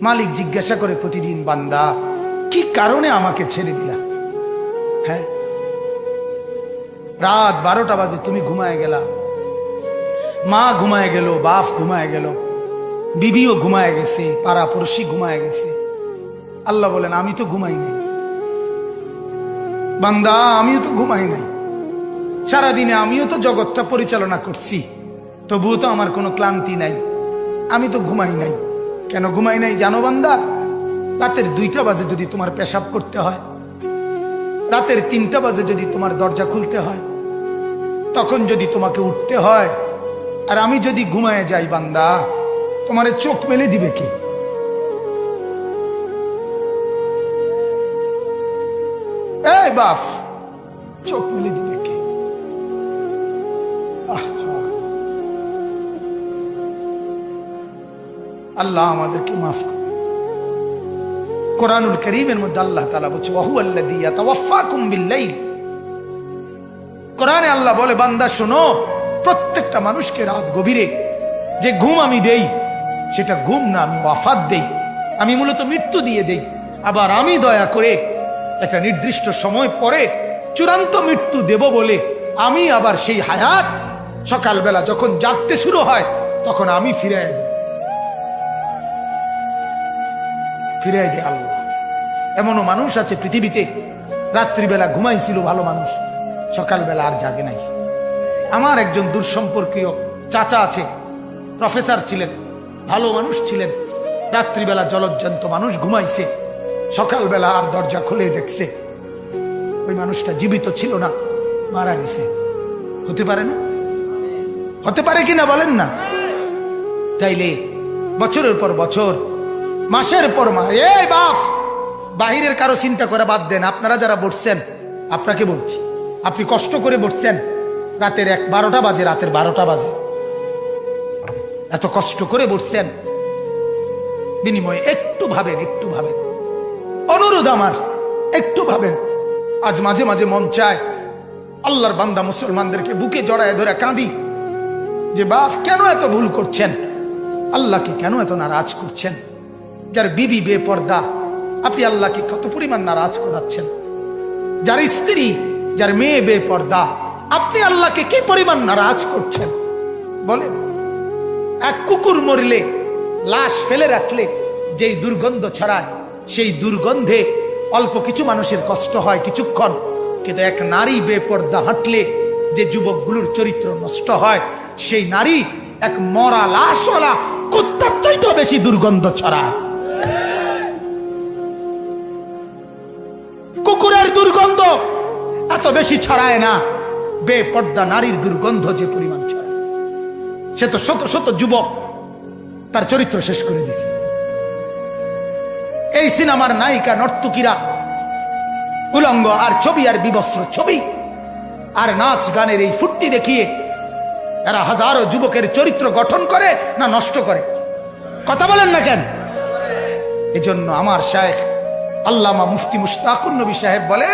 মালিক জিজ্ঞাসা করে প্রতিদিন, বান্দা কি কারণে আমাকে ছেড়ে দিলা? হ্যাঁ, রাত 12টা বাজে তুমি ঘুমায় গেলা, মা ঘুমায় গেল, বাপ ঘুমায় গেল, বিবিও ঘুমায় গেছে, পাড়া পড়শি ঘুমায় গেছে। আল্লাহ বলেন, আমি তো ঘুমাই নাই বান্দা, আমিও তো ঘুমাই নাই। সারাদিনে আমিও তো জগৎটা পরিচালনা করছি, তবুও তো আমার কোনো ক্লান্তি নাই, আমি তো ঘুমাই নাই। কেন ঘুমাই নাই জানো বান্দা? রাতের 2টা বাজে যদি তোমার পেশাব করতে হয়, রাতের 3টা বাজে যদি তোমার দরজা খুলতে হয়, তখন যদি তোমাকে উঠতে হয়, আর আমি যদি ঘুমায় যাই বান্দা, তোমারে চোখ মেলে দিবে কি? এই বাপ, চোখ মেলে দিবে কি? আল্লাহ আমাদেরকে মাফ করে। কোরআনুল কারীমের মধ্যে আল্লাহ তাআলা বলছে, ওয়া হুয়াল্লাযী ইয়াতাওয়াফফাকুম বিল-লাইল। কোরআনে আল্লাহ বলে, বান্দা শোনো, প্রত্যেকটা মানুষকে রাত গভীরে যে ঘুম আমি দেই, সেটা ঘুম না, আমি ওয়াফাত দেই, আমি মূলত মৃত্যু দিয়ে দেই। আবার আমি দয়া করে একটা নির্দিষ্ট সময় পরে চূড়ান্ত মৃত্যু দেব বলে আমি আবার সেই হায়াত সকালবেলা যখন জাগতে শুরু হয় তখন আমি ফিরাই দিই আল্লাহ। এমনও মানুষ আছে পৃথিবীতে, রাত্রিবেলা ঘুমাইছিল ভালো মানুষ, সকালবেলা আর জাগে নাই। আমার একজন দূরসম্পর্কীয় চাচা আছে, প্রফেসর ছিলেন, ভালো মানুষ ছিলেন, রাত্রিবেলা জলজ্জান্ত মানুষ ঘুমাইছে, সকালবেলা আর দরজা খুলে দেখছে ওই মানুষটা জীবিত ছিল না, মারা গেছে। হতে পারে না? হতে পারে কিনা বলেন না? তাইলে বছরের পর বছর, মাসের পর মাস, এই বাপ, বাহিরের কারো চিন্তা করে বাদ দেন। আপনারা যারা বসছেন, আপনাকে বলছি, আপনি কষ্ট করে বসছেন, রাতের 12টা বাজে, রাতের 12টা বাজে, এত কষ্ট করে বসছেন, বিনিময়ে একটু ভাবেন, একটু ভাবেন, অনুরোধ আমার, একটু ভাবেন। আজ মাঝে মাঝে মন চায় আল্লাহর বান্দা মুসলমানদেরকে বুকে জড়ায় ধরে কাঁদি যে বাপ, কেন এত ভুল করছেন? আল্লাহকে কেন এত নারাজ করছেন? যার বিবি বেপর্দা, আপনি আল্লাহকে কত পরিমাণ নারাজ করাচ্ছেন। যার স্ত্রী, যার মেয়ে বেপর্দা, আপনি আল্লাহকে কি পরিমাণ নারাজ করছেন বলেন? এক কুকুর মরলে, লাশ ফেলে রাখলে যেই দুর্গন্ধ ছড়ায়, সেই দুর্গন্ধে অল্প কিছু মানুষের কষ্ট হয় কিছুক্ষণ, কিন্তু এক নারী বেপর্দা হাঁটলে যে যুবকগুলোর চরিত্র নষ্ট হয়, সেই নারী এক মরা লাশওয়ালা কুত্তার চাইতেও বেশি দুর্গন্ধ ছড়ায়। কুকুরের দুর্গন্ধ এত বেশি ছড়ায় না, বেপর্দা নারীর দুর্গন্ধ যে পরিমাণ ছড়ায়। সে তো শত শত যুবক তার চরিত্র শেষ করে দিছে। এই সিনেমার নায়িকা নর্তকীরা উলঙ্গ আর ছবি আর বিবস্ত্র ছবি আর নাচ গানের এই ফুর্তি দেখিয়ে এরা হাজারো যুবকের চরিত্র গঠন করে না নষ্ট করে? কথা বলেন না কেন? এজন্য আমার শায়েখ আল্লামা মুফতি মুশতাকুর নবী সাহেব বলে,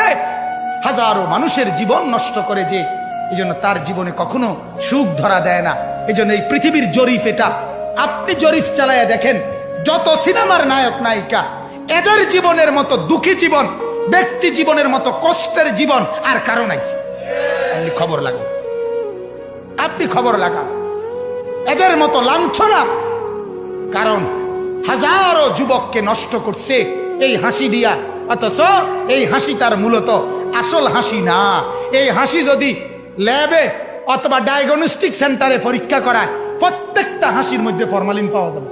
হাজারো মানুষের জীবন নষ্ট করে যে, এজন্য তার জীবনে কখনো সুখ ধরা দেয় না। এজন্য এই পৃথিবীর জরিফ এটা, আপনি জরিফ চালায়া দেখেন, যত সিনেমার নায়ক নায়িকা, এদের জীবনের মতো দুঃখী জীবন, ব্যক্তি জীবনের মতো কষ্টের জীবন আর কারো নাই। আপনি খবর লাগান, আপনি খবর লাগান, এদের মতো লাঞ্ছনা। কারণ হাজারো যুবককে নষ্ট করছে এই হাসি দিয়া, অথচ এই হাসি তার মূলত আসল হাসি না। এই হাসি যদি ল্যাবে অথবা ডায়াগনস্টিক সেন্টারে পরীক্ষা করায়, প্রত্যেকটা হাসির মধ্যে ফরমালিন পাওয়া যাবে।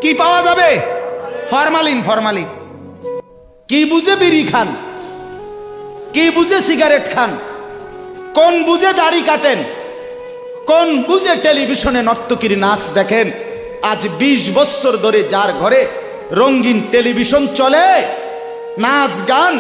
কি পাওয়া যাবে? ফরমালিন। ফরমালিন। কি বুঝে বিড়ি খান, কি বুঝে সিগারেট খান, কোন বুঝে দাড়ি কাটেন, কোন বুঝে টেলিভিশনে নর্তকীর নাচ দেখেন। আজ 20 বছর ধরে যার ঘরে রঙিন টেলিভিশন চলে, নাচ গান,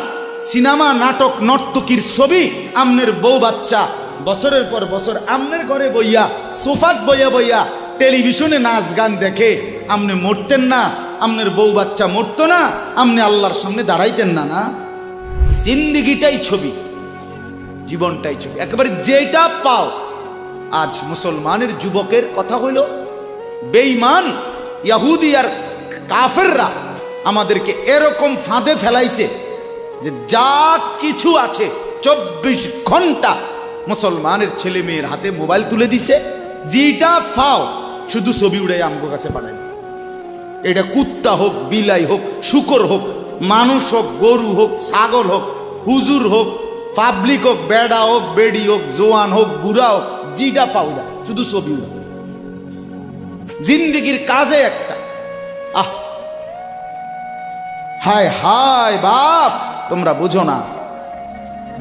সিনেমা, নাটক, নর্তকীর ছবি, আমনের বউ বাচ্চা বছরের পর বছর আমনের ঘরে বইয়া, সোফাত বইয়া বইয়া টেলিভিশনে নাচ গান দেখে, আমনে মরতেন না? আমনের বউ বাচ্চা মরতো না? আমনে আল্লাহর সামনে দাঁড়াইতেন না? না, জিন্দিগিটাই ছবি, জীবনটাই ছবি, একেবারে যেটা পাও। আজ মুসলমানের যুবকের কথা হইল বেঈমান, ইহুদি আর কাফেররা আমাদেরকে এরকম ফাঁদে ফেলাইছে যে যা কিছু আছে 24 ঘন্টা মুসলমানের ছেলে মেয়ের হাতে মোবাইল তুলে দিছে, যেটা ফাও শুধু ছবি উড়াই আমগো কাছে পাঠায়। এটা কুত্তা হোক, বিলাই হোক, শুকর হোক, মানুষ হোক, গরু হোক, ছাগল হোক, হুজুর হোক, পাবলিক হোক, বেড়া হোক, বেড়ি হোক, জোয়ান হোক, বুড়া হোক, যেটা পাউডা শুধু ছবি উড়া। জিন্দিগির কাজে একটা আহ হায় হায় বাপ, তোমরা বুঝো না,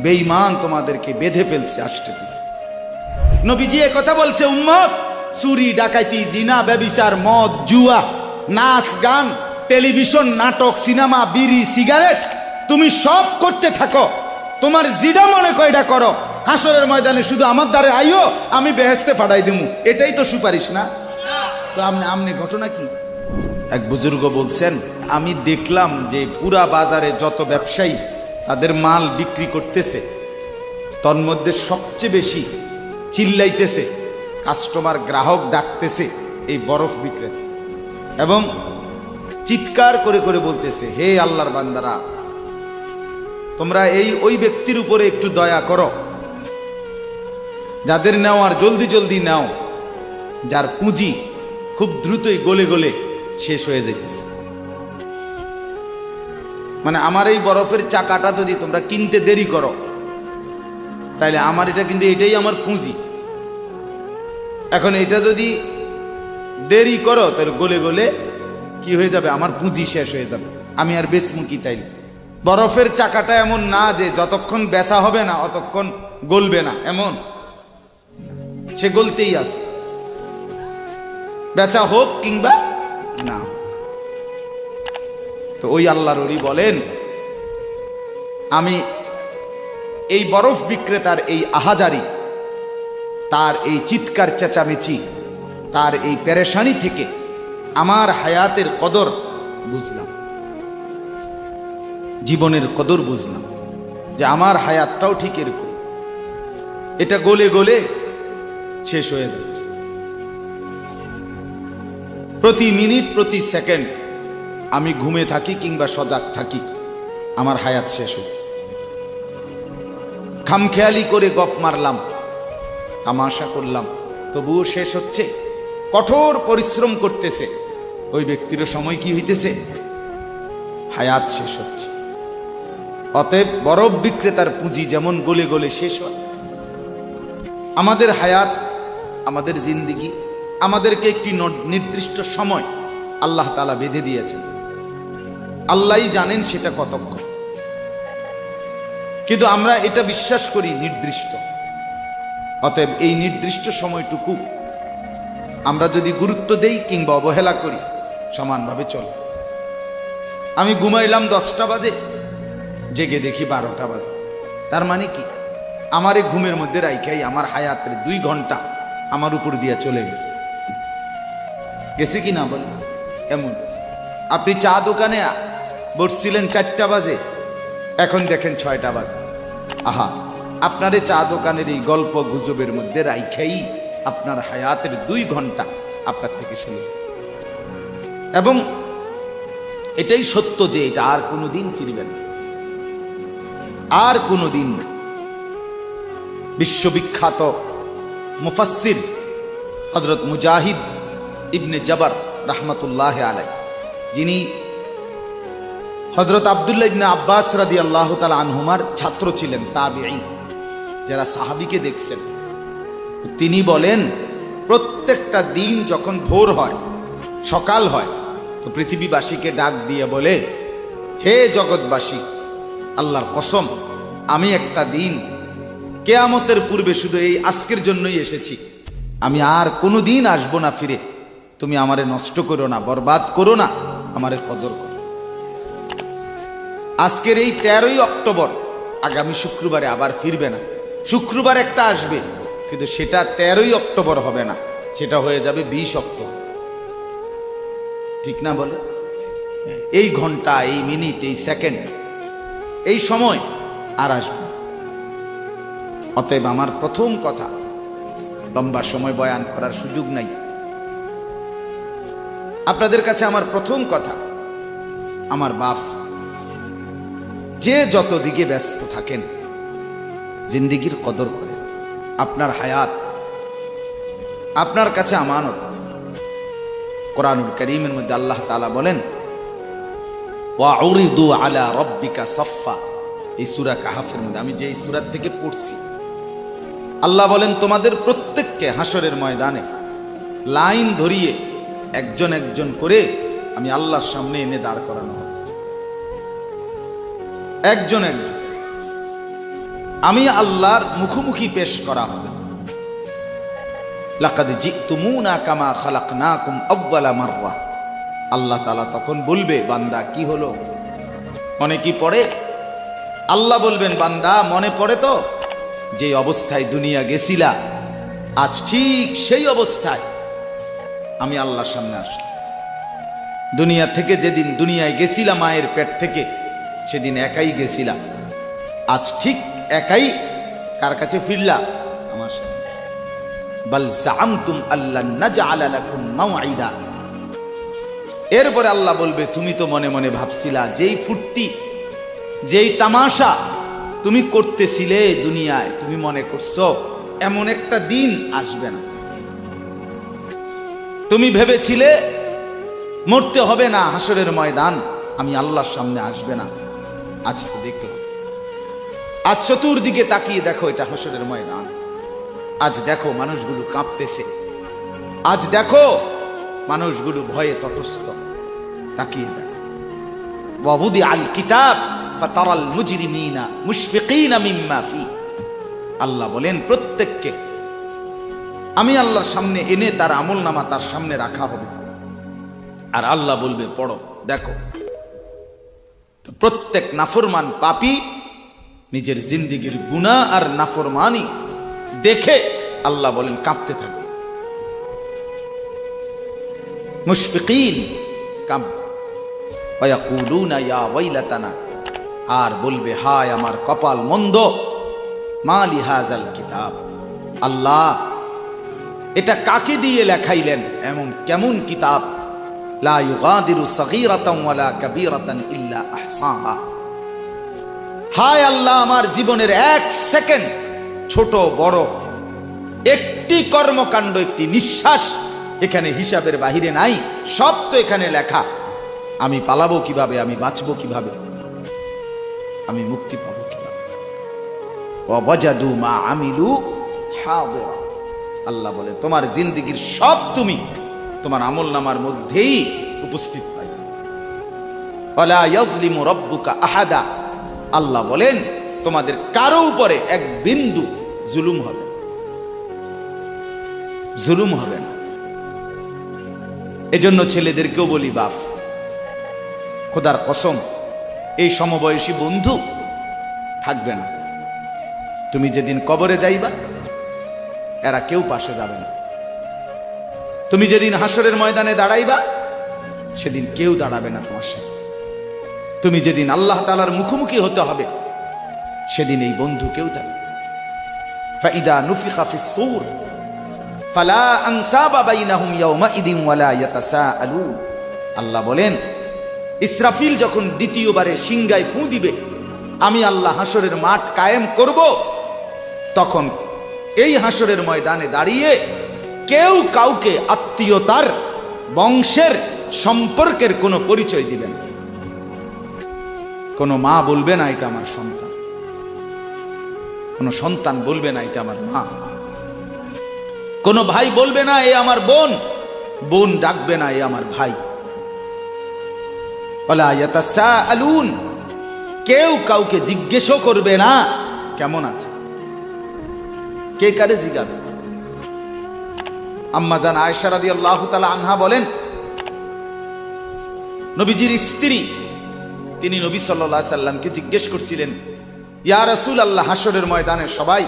বেঈমান তোমাদেরকে বেঁধে ফেলছে আষ্টে পিছে। নবীজি এ কথা বলছে, উম্মত, চুরি ডাকাতি জিনা ব্যভিচার মদ জুয়া নাচ গান টেলিভিশন নাটক সিনেমা বিড়ি সিগারেট তুমি সব করতে থাকো, তোমার জিডা মনে কয়টা করো, হাসরের ময়দানে শুধু আমার দ্বারে আইও, আমি বেহেশতে ফাটাই দিমু, এটাই তো সুপারিশ না? তো আমনে ঘটনা কি? এক বুজুর্গ বলছেন, আমি দেখলাম যে পুরা বাজারে যত ব্যবসায়ী তাদের মাল বিক্রি করতেছে, তন্মধ্যে সবচেয়ে বেশি চিল্লাইতেছে, কাস্টমার গ্রাহক ডাকতেছে এই বরফ বিক্রেতা, এবং চিৎকার করে করে বলতেছে, হে আল্লাহর বান্দারা, তোমরা ওই ব্যক্তির উপরে একটু দয়া করো, যাদের নেওয়ার জলদি জলদি নাও, যার পুঁজি খুব দ্রুতই গলে গলে শেষ হয়ে যাইতেছে। মানে আমার এই বরফের চাকাটা যদি তোমরা কিনতে দেরি করো, তাইলে আমার এটা কিন্তু এটাই আমার পুঁজি, এখন এটা যদি দেরি করো তাহলে গলে গলে কি হয়ে যাবে, আমার পুঁজি শেষ হয়ে যাবে, আমি আর বেচমু কি? তাইলে বরফের চাকাটা এমন না যে যতক্ষণ বেচা হবে না অতক্ষণ গলবে না, এমন সে গলতেই আছে, বেচা হোক কিংবা না। তো ওই আল্লাহর ওলি বলেন, আমি এই বরফ বিক্রেতার এই আহাজারি, তার এই চিৎকার চেঁচামেচি, তার এই পেরেশানি থেকে আমার হায়াতের কদর বুঝলাম, জীবনের কদর বুঝলাম, যে আমার হায়াতটাও ঠিক এরকম, এটা গলে গলে শেষ হয়ে যাচ্ছে। প্রতি মিনিট প্রতি সেকেন্ড আমি ঘুমে থাকি কিংবা সজাগ থাকি, আমার হায়াত শেষ হইতেছে। খামখেয়ালি করে গপ মারলাম, তামাশা করলাম, তবুও শেষ হচ্ছে। কঠোর পরিশ্রম করতেছে ওই ব্যক্তিরও সময় কি হইতেছে, হায়াত শেষ হচ্ছে। অতএব বরফ বিক্রেতার পুঁজি যেমন গলে গলে শেষ হয়, আমাদের হায়াত, আমাদের জিন্দিগি, আমাদেরকে একটি নির্দিষ্ট সময় আল্লাহ তাআলা বেঁধে দিয়েছেন, আল্লাহই জানেন সেটা কতক্ষণ, কিন্তু আমরা এটা বিশ্বাস করি নির্দিষ্ট। অতএব এই নির্দিষ্ট সময়টুকু আমরা যদি গুরুত্ব দেই কিংবা অবহেলা করি, সমানভাবে চলে। আমি ঘুমাইলাম 10টা বাজে, জেগে দেখি 12টা বাজে, তার মানে কি, আমার এই ঘুমের মধ্যে রাইখাই আমার হায়াতের 2 ঘন্টা আমার উপর দিয়া চলে গেছে, গেছে কি না বল? এমন আপনি চা দোকানে বসছিলেন 4টা বাজে, এখন দেখেন 6টা বাজে, আহা, আপনার এই চা দোকানের এই গল্প গুজবের মধ্যে রাইখাই আপনার হায়াতের 2 ঘন্টা আপনার থেকে চলে গেছে। এবং এটাই সত্য যে এটা আর কোনোদিন ফিরবে না, আর কোনোদিন না। বিশ্ববিখ্যাত মুফাসসির হযরত মুজাহিদ ইবনে জবর রাহমাতুল্লাহ আলাইহি, যিনি হযরত আব্দুল্লাহ ইবনে আব্বাস রাদিয়াল্লাহু তাআলা আনহুমার ছাত্র ছিলেন, তাবিঈ, যারা সাহাবীকে দেখছেন, তো তিনি বলেন, প্রত্যেকটা দিন যখন ভোর হয়, সকাল হয়, তো পৃথিবীবাসীকে ডাক দিয়ে বলে, হে জগৎবাসী, আল্লাহর কসম, আমি একটা দিন কিয়ামতের পূর্বে শুধু এই আজকের জন্যই এসেছি, আমি আর কোনো দিন আসবো না ফিরে, তুমি আমারে নষ্ট করো না, বরবাদ করো না, আমারে কদর করো। আজকের এই 13ই অক্টোবর আগামী শুক্রবারে আবার ফিরবে না, শুক্রবার একটা আসবে, কিন্তু সেটা 13ই অক্টোবর হবে না, সেটা হয়ে যাবে 20 অক্টোবর, ঠিক না বলে? এই ঘন্টা, এই মিনিট, এই সেকেন্ড, এই সময় আর আসবে। অতএব আমার প্রথম কথা, লম্বা সময় বয়ান করার সুযোগ নাই, আপনাদের কাছে আমার প্রথম কথা, আমার বাপ, যে যত দিকে ব্যস্ত থাকেন জিন্দিগির কদর করে। আপনার হায়াত আপনার কাছে আমানত। কোরআনুল কারীমের মধ্যে আল্লাহ তাআলা বলেন, ওয়াউরিদু আলা রাব্বিকা সাফফা। এই সূরা কাহফের মধ্যে আমি যে এই সূরা থেকে পড়ছি, আল্লাহ বলেন তোমাদের প্রত্যেককে হাসরের ময়দানে লাইন ধরিয়ে একজন একজন করে আমি আল্লাহর সামনে এনে দাঁড় করানো হবে। একজন একজন আমি আল্লাহর মুখোমুখি পেশ করা হবে। লাকাদ জিতুমুনা কামা খালাকনাকুম আউয়ালা মাররা। আল্লাহ তাআলা তখন বলবে, বান্দা কি হলো, মনে কি পড়ে? আল্লাহ বলবেন, বান্দা মনে পড়ে তো যে অবস্থায় দুনিয়া গেছিলা, আজ ঠিক সেই অবস্থায় আমি আল্লাহর সামনে আসি। দুনিয়া থেকে যেদিন দুনিয়ায় গেছিলাম মায়ের পেট থেকে, সেদিন একাই গেছিলাম, আজ ঠিক একাই কার কাছে ফিরলা? আমার সামনে। বাল জাআমতুম আল্লান নাজআলা লাকুম মাওঈদা। এরপরে আল্লাহ বলবে, তুমি তো মনে মনে ভাবছিলা, যেই ফুর্তি যেই তামাশা তুমি করতেছিলে দুনিয়ায়, তুমি মনে করছো এমন একটা দিন আসবে না। তুমি ভেবেছিলে মরতে হবে না, হাসরের ময়দান আমি আল্লাহর সামনে আসবে না। আজ তো দেখলাম, আজ চতুর্দিকে তাকিয়ে দেখো, এটা হাসরের ময়দান। আজ দেখো মানুষগুলো কাঁপতেছে, আজ দেখো মানুষগুলো ভয়ে তটস্থ। তাকিয়ে দেখো, ওয়াবুদি আল কিতাব ফাতারাল মুজরিমিনা মুশফিকিনা মিম্মা ফি। আল্লাহ বলেন প্রত্যেককে আমি আল্লাহর সামনে এনে তার আমলনামা তার সামনে রাখা হবে, আর আল্লাহ বলবে পড়ো, দেখো। তো প্রত্যেক নাফরমান পাপী নিজের জিন্দেগির গুনাহ আর নাফরমানি দেখে আল্লাহ বলেন কাঁপতে থাকবে। মুশফিকিন কাম ওয়ায়াকুলুনা ইয়া ওয়াইলাতানা, আর বলবে হায় আমার কপাল মন্দ, মালি হাযাল কিতাব। আল্লাহ এটা কাকে দিয়ে লেখাইলেন, এমন কেমন কিতাব, লা ইউগাদিরু সগীরাতান ওয়ালা কাবীরাতান ইল্লা আহসাহা। হায় আল্লাহ, আমার জীবনের এক সেকেন্ড, ছোট বড় একটি কর্মকাণ্ড, একটি নিঃশ্বাস এখানে হিসাবের বাহিরে নাই, সব তো এখানে লেখা। আমি পালাবো কিভাবে, আমি বাঁচবো কিভাবে, আমি মুক্তি পাবো কিভাবে। ওয়াজাদু মা আমিলু হাদিরা। আল্লাহ বলে তোমার জিন্দেগির সব তুমি তোমার আমলনামার মধ্যেই উপস্থিত পাইবে। ওয়ালা ইয়াজলিমু রাব্বুকা আহাদা। আল্লাহ বলেন তোমাদের কারো উপরে এক বিন্দু জুলুম হবে, জুলুম হবে না। এজন্য ছেলেদেরকেও বলি, বাপ খোদার কসম, এই সমবয়সী বন্ধু থাকবে না। তুমি যেদিন কবরে যাইবা, এরা কেউ পাশে যাবে না। তুমি যেদিন হাসরের ময়দানে দাঁড়াইবা, সেদিন কেউ দাঁড়াবে না তোমার সাথে। তুমি যেদিন আল্লাহ তাআলার মুখোমুখি হতে হবে, সেদিন এই বন্ধু কেউ থাকবে। ফাইদা নুফিখা ফিস সূর ফালা আনসাবা বাইনাহুম ইয়াওমাইদিন ওয়ালা ইয়াতাসাআলুন। আল্লাহ বলেন ইসরাফিল যখন দ্বিতীয়বারে সিংগায় ফু দিবে, আমি আল্লাহ হাসরের মাঠ কায়েম করব, তখন এই হাসরের ময়দানে দাঁড়িয়ে কেউ কাউকে আত্মীয়তার, বংশের, সম্পর্কের কোনো পরিচয় দিবেন। কোনো মা বলবে না এটা আমার সন্তান, কোনো সন্তান বলবে না এটা আমার মা, কোনো ভাই বলবে না এ আমার বোন, বোন ডাকবে না এ আমার ভাই। ওয়ালা ইয়াতাসাআলুন, কেউ কাউকে জিজ্ঞেসও করবে না কেমন আছে, কে কারে জিজ্ঞাসা। আম্মা জান আয়েশা রাদিয়াল্লাহু তাআলা আনহা বলেন, নবীজির স্ত্রী তিনি নবী সাল্লাল্লাহু আলাইহি সাল্লামকে জিজ্ঞেস করছিলেন, ইয়া রাসূলুল্লাহ, হাসরের ময়দানে সবাই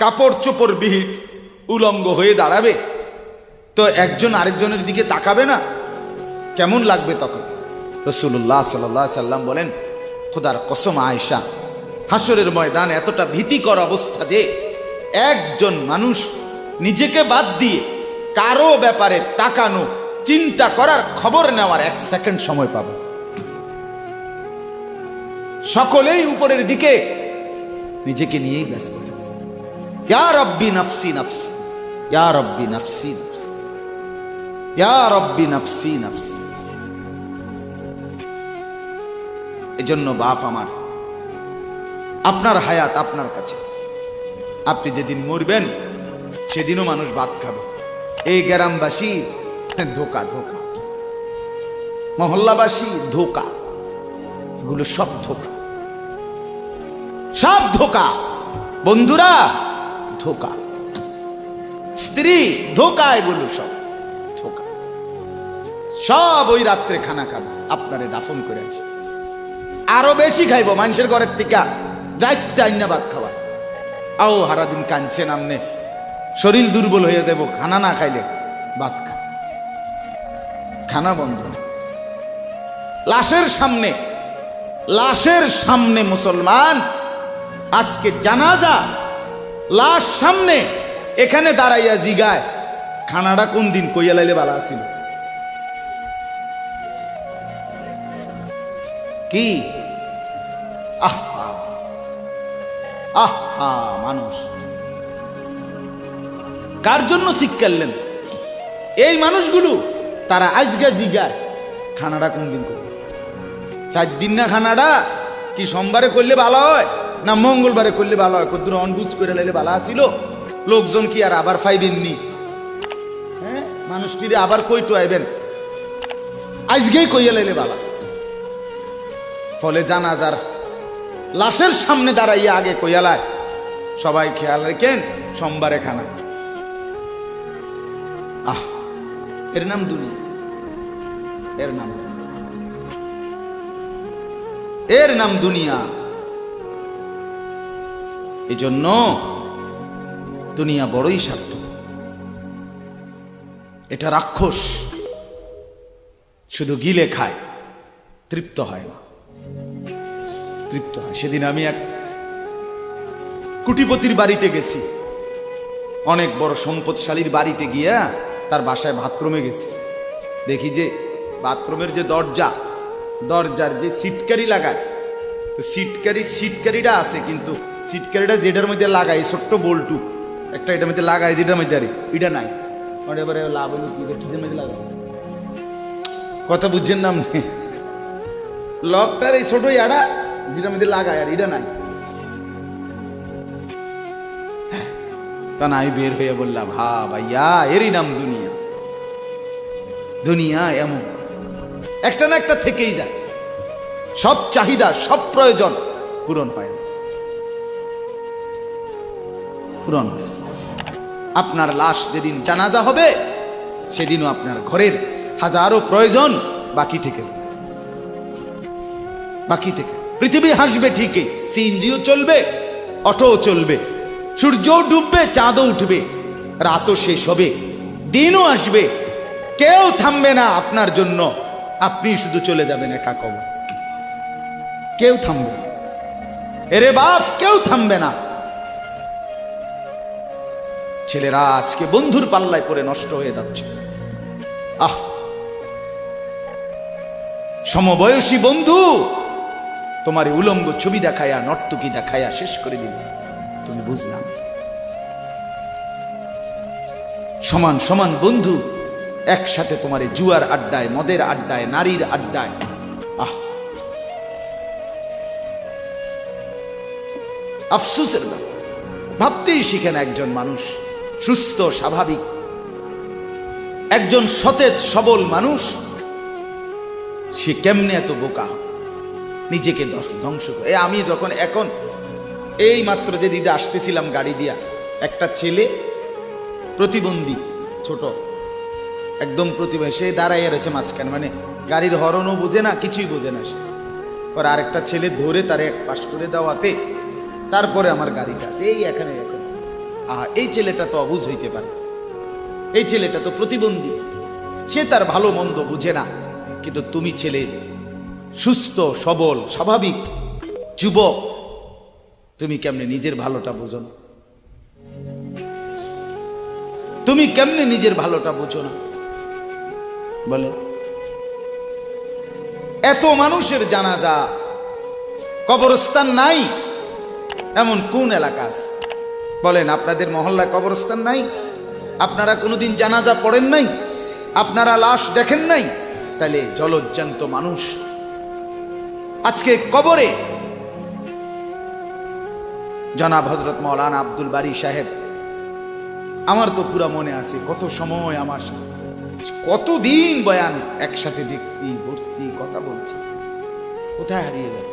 কাপড় চোপড় বিহীন উলঙ্গ হয়ে দাঁড়াবে, তো একজন আরেকজনের দিকে তাকাবে না, কেমন লাগবে তখন? রাসূলুল্লাহ সাল্লাল্লাহু আলাইহি সাল্লাম বলেন, খোদার কসম আয়েশা, হাসরের ময়দান এতটা ভীতিকর অবস্থা যে একজন মানুষ নিজেকে বাদ দিয়ে কারো ব্যাপারে তাকানো চিন্তা করার, খবর নেওয়ার 1 সেকেন্ড সময় পাবো। সকলেই উপরের দিকে নিজেকে নিয়েই ব্যস্ত থাকে। ইয়া রব্বি নফসি নফসি, ইয়া রব্বি নফসি নফসি, ইয়া রব্বি নফসি নফসি। এজন্য বাপ আমার, আপনার হায়াত আপনার কাছে। আপনি যেদিন মরবেন সেদিনও মানুষ ভাত খাবে। এই গ্রামবাসী ধোকা, ধোকা, মহল্লাবাসী ধোকা, এগুলো সব ধোকা, সব ধোকা। বন্ধুরা ধোকা, স্ত্রী ধোকা, এগুলো সব ধোকা। সব ওই রাত্রে খানা খাবে, আপনারে দাফন করে আসে। আরো বেশি খাইব মানুষের ঘরের থেকে, যাইতে আইনা ভাত খাওয়া। আও হারাদিন কাঁদছেন আমনে, শরীর দুর্বল হয়ে যাব খানা না খাইলে। ভাত খা, খানা বন্ধ। লাশের সামনে, লাশের সামনে মুসলমান আজকে জানাজা, লাশ সামনে, এখানে দাঁড়াইয়া জিগায় খানাটা কোন দিন কইয়া লাইলে ভালো আছিল। কি আহা আহা, মানুষ কার জন্য শিক্ষালেন? এই মানুষগুলো তারা আজকে জিগায় খানাটা কোন দিন করবে। 4 দিন না খানাটা কি সোমবারে করলে ভালো হয় না মঙ্গলবারে করলে ভালো হয়? কদ্দুর অনবুজ করে লাইলে ভালো আছিল। লোকজন কি আর আবার ফাইবেননি? হ্যাঁ, মানুষটিরে আবার কইটো আইবেন, আজকেই কইয়া লাইলে ভালো। ফলে জানাজার লাশের সামনে দাঁড়াইয়া আগে কইয়ালায় সবাই খেয়াল রেখেন সোমবারে খানা। আহ, এর নাম দুনিয়া, এর নাম, এর নাম দুনিয়া। এই জন্য দুনিয়া বড়ই স্বার্থ। এটা রাক্ষস, শুধু গিলে খায়, তৃপ্ত হয় না, তৃপ্ত হয়। সেদিন আমি এক কুটিপতির বাড়িতে গেছি, অনেক বড় সম্পদশালীর বাড়িতে গিয়া তার বাসায় বাথরুমে গেছি। দেখি যে বাথরুমের যে দরজা, দরজার যে সিটকারি লাগায়, তো সিটকারিটা আছে, কিন্তু সিটকারিটা যেটার মধ্যে লাগায় ছোট্ট বল্টু একটা, এটার মধ্যে লাগায় যেটার মধ্যে আরে এটা নাই। এবারে লাভ হলো কি, কিসের মধ্যে লাগায়? কথা বুঝছেন না আপনি? লকটার এই ছোট ইয়াটা যেটার মধ্যে লাগায় আর এটা নাই। তা না, আমি বের হয়ে বললাম, হা ভাইয়া, এরই নাম দুনিয়া। দুনিয়া এমন একটা না একটা থেকেই যায়, সব চাহিদা, সব প্রয়োজন পূরণ হয় না, পূরণ হয়। আপনার লাশ যেদিন জানাজা হবে সেদিনও আপনার ঘরের হাজারো প্রয়োজন বাকি থেকে যাবে, বাকি থেকে। পৃথিবী হাসবে ঠিকই, সিএনজিও চলবে, অটোও চলবে, সূর্যও ডুববে, চাঁদও উঠবে, রাতও শেষ হবে, দিনও আসবে, কেউ থামবে না আপনার জন্য। আপনি শুধু চলে যাবেন একা কবর, কেউ থামবে না। এরে বাপ, কেউ থামবে না। ছেলেরা আজকে বন্ধুর পাল্লায় পড়ে নষ্ট হয়ে যাচ্ছে। আহ, সমবয়সী বন্ধু তোমার উলঙ্গ ছবি দেখায়া, নর্তকী দেখায়া শেষ করে দিল, তুমি বুঝলাম। সমান সমান বন্ধু একসাথে তোমার জুয়ার আড্ডায়, মদের আড্ডায়, নারীর আড্ডায়। আহ, আফসোসের ব্যাপার। ভাবতেই শিখেন একজন মানুষ সুস্থ স্বাভাবিক, একজন সতেজ সবল মানুষ, সে কেমনে এত বোকা, নিজেকে ধ্বংস করে। আমি যখন এখন এই মাত্র যে দিদা আসতেছিলাম গাড়ি দিয়া, একটা ছেলে প্রতিবন্ধী, ছোট একদম প্রতিবন্ধী, সে দাঁড়াইয়া রয়েছে মাঝখানে, মানে গাড়ির হরনও বোঝে না, কিছুই বোঝে না সে। পরে আরেকটা ছেলে ধরে তারে এক পাশ করে দেওয়াতে তারপরে আমার গাড়িটা আছে এই এখানে। এখন এই ছেলেটা তো অবুঝ হইতে পারে, এই ছেলেটা তো প্রতিবন্ধী, সে তার ভালো মন্দ বুঝে না। কিন্তু তুমি ছেলে সুস্থ সবল স্বাভাবিক যুবক, তুমি কেমনে নিজের ভালোটা বুঝো না? তুমি কেমনে নিজের ভালোটা বুঝো না? বলে এত মানুষের জানাজা, কবরস্থান নাই এমন কোন এলাকা আছে? বলেন, আপনাদের মহল্লায় কবরস্থান নাই? আপনারা কোনোদিন জানাজা পড়েন নাই? আপনারা লাশ দেখেন নাই? তাহলে জলজ্জান্ত মানুষ আজকে কবরে। জনাব হযরত মাওলানা আব্দুল বারী সাহেব, আমার তো পুরা মনে আছে কত সময় আমার সাথে, কতদিন বয়ান একসাথে দেখছি, বসছি, কথা বলছি, কোথায় হারিয়ে গেল?